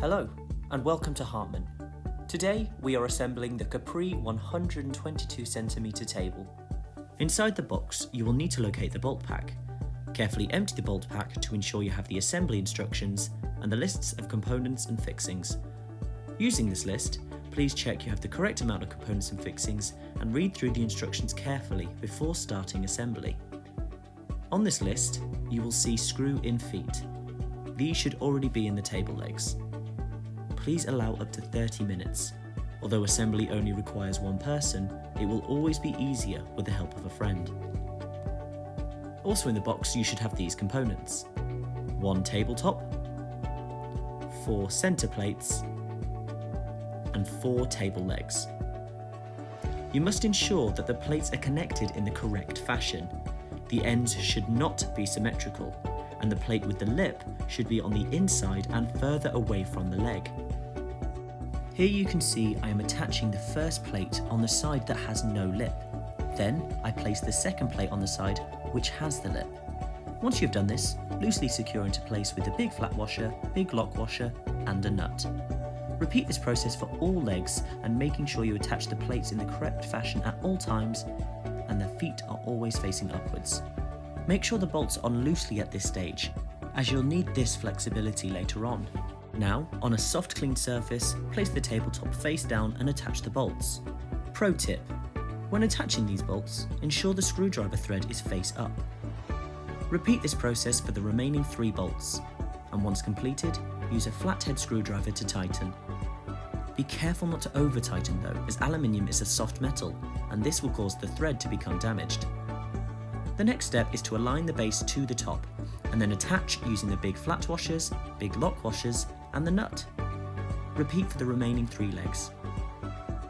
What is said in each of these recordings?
Hello, and welcome to Hartman. Today we are assembling the Capri 122cm table. Inside the box, you will need to locate the bolt pack. Carefully empty the bolt pack to ensure you have the assembly instructions and the lists of components and fixings. Using this list, please check you have the correct amount of components and fixings and read through the instructions carefully before starting assembly. On this list, you will see screw-in feet. These should already be in the table legs. Please allow up to 30 minutes. Although assembly only requires one person, it will always be easier with the help of a friend. Also in the box you should have these components: 1 tabletop, 4 centre plates, and 4 table legs. You must ensure that the plates are connected in the correct fashion. The ends should not be symmetrical, and the plate with the lip should be on the inside and further away from the leg. Here you can see I am attaching the first plate on the side that has no lip. Then I place the second plate on the side which has the lip. Once you've done this, loosely secure into place with a big flat washer, big lock washer, and a nut. Repeat this process for all legs and making sure you attach the plates in the correct fashion at all times and the feet are always facing upwards. Make sure the bolts are on loosely at this stage, as you'll need this flexibility later on. Now, on a soft clean surface, place the tabletop face down and attach the bolts. Pro tip: when attaching these bolts, ensure the screwdriver thread is face up. Repeat this process for the remaining 3 bolts, and once completed, use a flathead screwdriver to tighten. Be careful not to over tighten though, as aluminium is a soft metal, and this will cause the thread to become damaged. The next step is to align the base to the top, and then attach using the big flat washers, big lock washers, and the nut. Repeat for the remaining 3 legs.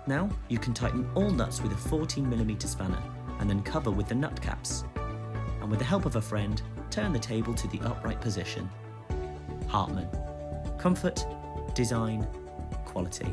Now you can tighten all nuts with a 14mm spanner, and then cover with the nut caps. And with the help of a friend, turn the table to the upright position. Hartman. Comfort, design, quality.